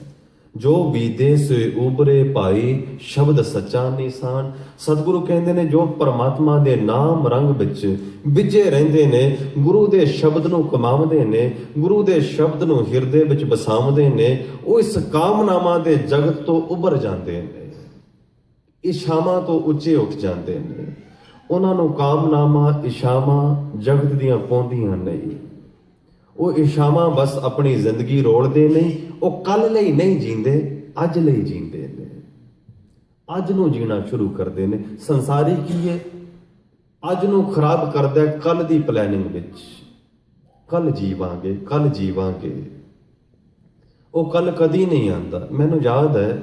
Speaker 1: ਜੋ ਬੀਤੇ ਸੇ ਉਬਰੇ ਭਾਈ, ਸ਼ਬਦ ਸੱਚਾ ਨਿਸ਼ਾਨ। ਸਤਿਗੁਰੂ ਕਹਿੰਦੇ ਨੇ ਜੋ ਪਰਮਾਤਮਾ ਦੇ ਨਾਮ ਰੰਗ ਵਿੱਚ ਵਿਜੇ ਰਹਿੰਦੇ ਨੇ, ਗੁਰੂ ਦੇ ਸ਼ਬਦ ਨੂੰ ਕਮਾਉਂਦੇ ਨੇ, ਗੁਰੂ ਦੇ ਸ਼ਬਦ ਨੂੰ ਹਿਰਦੇ ਵਿੱਚ ਵਸਾਉਂਦੇ ਨੇ, ਉਹ ਇਸ ਕਾਮਨਾਵਾਂ ਦੇ ਜਗਤ ਤੋਂ ਉੱਭਰ ਜਾਂਦੇ ਨੇ, ਇਛਾਵਾਂ ਤੋਂ ਉੱਚੇ ਉੱਠ ਜਾਂਦੇ ਨੇ। ਉਹਨਾਂ ਨੂੰ ਕਾਮਨਾਵਾਂ ਇਛਾਵਾਂ ਜਗਤ ਦੀਆਂ ਪਾਉਂਦੀਆਂ ਨਹੀਂ। ਉਹ ਇਛਾਵਾਂ ਬਸ ਆਪਣੀ ਜ਼ਿੰਦਗੀ ਰੋਲਦੇ ਨਹੀਂ, ਉਹ ਕੱਲ ਲਈ ਨਹੀਂ ਜੀਂਦੇ, ਅੱਜ ਲਈ ਜੀਂਦੇ ਨੇ। ਅੱਜ ਨੂੰ ਜੀਣਾ ਸ਼ੁਰੂ ਕਰਦੇ ਨੇ। ਸੰਸਾਰੀ ਕੀ ਹੈ? ਅੱਜ ਨੂੰ ਖਰਾਬ ਕਰਦਾ ਕੱਲ ਦੀ ਪਲੈਨਿੰਗ ਵਿੱਚ। ਕੱਲ ਜੀਵਾਂਗੇ, ਕੱਲ ਜੀਵਾਂਗੇ। ਉਹ ਕੱਲ ਕਦੀ ਨਹੀਂ ਆਉਂਦਾ। ਮੈਨੂੰ ਯਾਦ ਹੈ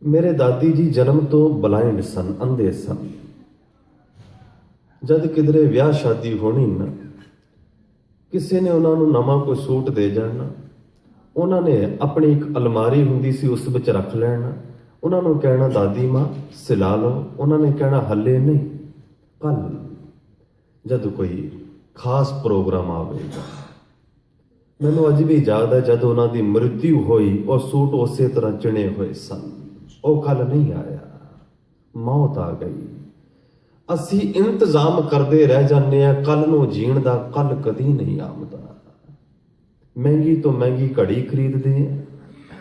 Speaker 1: ਮੇਰੇ ਦਾਦੀ ਜੀ ਜਨਮ ਤੋਂ ਬਲਾਈਂਡ ਸਨ, ਅੰਧੇ ਸਨ। ਜਦ ਕਿਧਰੇ ਵਿਆਹ ਸ਼ਾਦੀ ਹੋਣੀ ਨਾ, ਕਿਸੇ ਨੇ ਉਹਨਾਂ ਨੂੰ ਨਵਾਂ ਕੋਈ ਸੂਟ ਦੇ ਜਾਣਾ, ਉਹਨਾਂ ਨੇ ਆਪਣੀ ਇੱਕ ਅਲਮਾਰੀ ਹੁੰਦੀ ਸੀ ਉਸ ਵਿੱਚ ਰੱਖ ਲੈਣਾ। ਉਹਨਾਂ ਨੂੰ ਕਹਿਣਾ ਦਾਦੀ ਮਾਂ ਸਿਲਾ ਲਓ। ਉਹਨਾਂ ਨੇ ਕਹਿਣਾ ਹੱਲੇ ਨਹੀਂ, ਕੱਲ ਜਦ ਕੋਈ ਖਾਸ ਪ੍ਰੋਗਰਾਮ ਆਵੇਗਾ। ਮੈਨੂੰ ਅੱਜ ਵੀ ਯਾਦ ਹੈ ਜਦ ਉਹਨਾਂ ਦੀ ਮ੍ਰਿਤਿੂ ਹੋਈ, ਉਹ ਸੂਟ ਉਸੇ ਤਰ੍ਹਾਂ ਚਿਣੇ ਹੋਏ ਸਨ। ਉਹ ਕੱਲ ਨਹੀਂ ਆਇਆ, ਮੌਤ ਆ ਗਈ। ਅਸੀਂ ਇੰਤਜ਼ਾਮ ਕਰਦੇ ਰਹਿ ਜਾਂਦੇ ਹਾਂ ਕੱਲ ਨੂੰ ਜੀਣ ਦਾ, ਕੱਲ ਕਦੀ ਨਹੀਂ ਆਉਂਦਾ। ਮਹਿੰਗੀ ਤੋਂ ਮਹਿੰਗੀ ਘੜੀ ਖਰੀਦਦੇ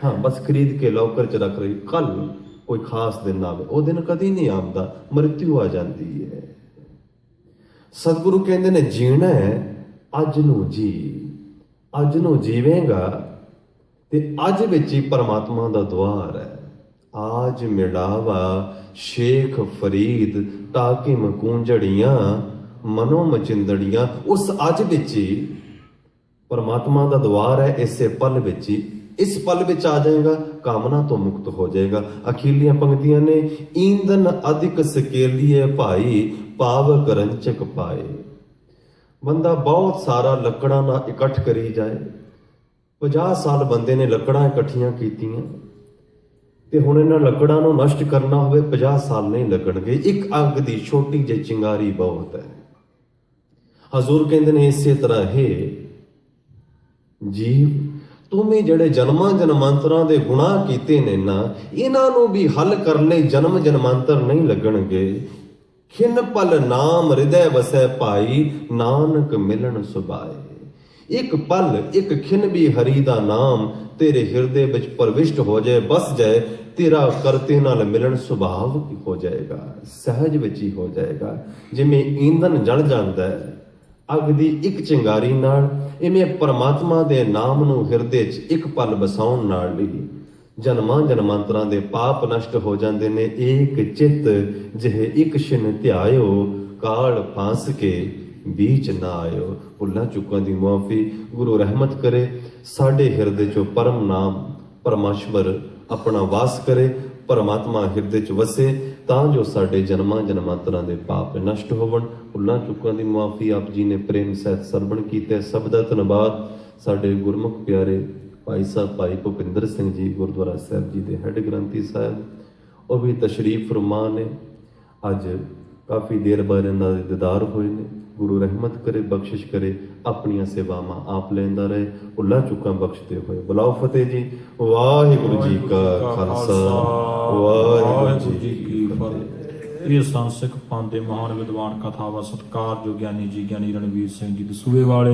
Speaker 1: ਹਾਂ, ਬਸ ਖਰੀਦ ਕੇ ਲੌਕਰ 'ਚ ਰੱਖ ਰਹੀ, ਕੱਲ ਕੋਈ ਖਾਸ ਦਿਨ ਆਵੇ, ਉਹ ਦਿਨ ਕਦੀ ਨਹੀਂ ਆਉਂਦਾ, ਮ੍ਰਿਤਿੂ ਆ ਜਾਂਦੀ ਹੈ। ਸਤਿਗੁਰੂ ਕਹਿੰਦੇ ਨੇ ਜੀਣਾ ਹੈ ਅੱਜ ਨੂੰ ਜੀ। ਅੱਜ ਨੂੰ ਜੀਵੇਂਗਾ ਤੇ ਅੱਜ ਵਿੱਚ ਹੀ ਪਰਮਾਤਮਾ ਦਾ ਦੁਆਰ ਹੈ। ਆਜ ਮਿਲਾਵਾ ਸ਼ੇਖ ਫਰੀਦ ਟਾਕਿਮ ਕੂੰਜੜੀਆਂ ਮਨੋ ਮਚਿੰਦੜੀਆਂ। ਉਸ ਅੱਜ ਵਿੱਚ ਹੀ ਪਰਮਾਤਮਾ ਦਾ ਦੁਆਰ ਹੈ। ਇਸੇ ਪਲ ਵਿੱਚ ਹੀ, ਇਸ ਪਲ ਵਿੱਚ ਆ ਜਾਏਗਾ, ਕਾਮਨਾ ਤੋਂ ਮੁਕਤ ਹੋ ਜਾਏਗਾ। ਅਖੀਲੀਆਂ ਪੰਕਤੀਆਂ ਨੇ ਈਂਧਨ ਅਧਿਕ ਸਕੇਲੀਏ ਭਾਈ, ਪਾਵਕ ਰੰਚਕ ਪਾਏ। ਬੰਦਾ ਬਹੁਤ ਸਾਰਾ ਲੱਕੜਾਂ ਦਾ ਇਕੱਠ ਕਰੀ ਜਾਏ। 50 ਸਾਲ ਬੰਦੇ ਨੇ ਲੱਕੜਾਂ ਇਕੱਠੀਆਂ ਕੀਤੀਆਂ ਤੇ ਹੁਣ ਇਹਨਾਂ ਲੱਕੜਾਂ ਨੂੰ ਨਸ਼ਟ ਕਰਨਾ ਹੋਵੇ 50 ਸਾਲ ਨਹੀਂ ਲੱਗਣਗੇ। ਇੱਕ ਅੱਗ ਦੀ ਛੋਟੀ ਜਿਹੀ ਚਿੰਗਾਰੀ ਬਹੁਤ ਹੈ। ਹਜ਼ੂਰ ਕਹਿੰਦੇ ਨੇ ਇਸੇ ਤਰ੍ਹਾਂ ਹੈ ਜੀਵ, ਤੁਮੇ ਜਿਹੜੇ ਜਨਮਾਂ ਜਨਮਾਂਤਰਾਂ ਦੇ ਗੁਨਾਹ ਕੀਤੇ ਨੇ ਨਾ, ਇਹਨਾਂ ਨੂੰ ਵੀ ਹੱਲ ਕਰਨ ਲਈ ਜਨਮ ਜਨਮਾਂਤਰ ਨਹੀਂ ਲੱਗਣਗੇ। ਖਿਨ ਪਲ ਨਾਮ ਹਿਰਦੈ ਵਸੈ ਭਾਈ, ਨਾਨਕ ਮਿਲਣ ਸੁਭਾਏ। ਇੱਕ ਪਲ, ਇੱਕ ਖਿਨ ਵੀ ਹਰੀ ਦਾ ਨਾਮ ਤੇਰੇ ਹਿਰਦੇ ਵਿੱਚ ਪ੍ਰਵਿਸ਼ਟ ਹੋ ਜਾਏ, ਬਸ ਜਾਏ, ਤੇਰਾ ਕਰਤੇ ਨਾਲ ਮਿਲਣ ਸੁਭਾਵ ਹੋ ਜਾਏਗਾ, ਸਹਿਜ ਵਿੱਚ ਹੀ ਹੋ ਜਾਏਗਾ। ਜਿਵੇਂ ਈਂਧਨ ਜਲ ਜਾਂਦਾ ਹੈ ਅੱਗ ਦੀ ਇੱਕ ਚਿੰਗਾਰੀ ਨਾਲ, ਇਵੇਂ ਪਰਮਾਤਮਾ ਦੇ ਨਾਮ ਨੂੰ ਹਿਰਦੇ 'ਚ ਇੱਕ ਪਲ ਵਸਾਉਣ ਨਾਲ ਹੀ ਜਨਮਾਂ ਜਨਮਾਂਤਰਾਂ ਦੇ ਪਾਪ ਨਸ਼ਟ ਹੋ ਜਾਂਦੇ ਨੇ। ਏਕ ਚਿੱਤ ਜਿਹੇ ਇੱਕ ਛਿਨ ਧਿਆਇਓ, ਕਾਲ ਫਾਂਸ ਕੇ बीच ना आयो। भुल्लां चुकां दी मुआफी गुरु रहमत करे। साडे हिरदे चो परम नाम परमाश्वर अपना वास करे, परमात्मा हिरदे च वसे, तां जो साडे जन्मां जन्मांतरां दे पाप नष्ट होवन। भुल्लां चुकां दी मुआफी आप जी ने प्रेम सहित सरवण कीते। सब दा धन्नवाद साडे गुरमुख प्यारे भाई साहब भाई भुपिंदर सिंह जी गुरुद्वारा साहिब जी दे हैड ग्रंथी साहब, ਉਹ भी तशरीफ फरमा ने। अज काफ़ी देर बाद इन्हां दे दीदार होए ने। गुरु रहमत करे, बख्शिश करे, अपनियां सेवावां आप लैंदा रहे, भुल्लां चुकां बख्शदे होए। बुलाओ फतेह जी। वाहिगुरू जी का खालसा, वाहिगुरू जी की फतेह।
Speaker 2: ਇਹ ਸੰਸਿਕ ਪੰਥ ਦੇ ਮਹਾਨ ਵਿਦਵਾਨ ਕਥਾਵਾਰ ਸਤਿਕਾਰਯੋਗ ਗਿਆਨੀ ਜੀ ਗਿਆਨੀ ਰਣਵੀਰ ਸਿੰਘ ਜੀ ਦਸੂਹੇ ਵਾਲੇ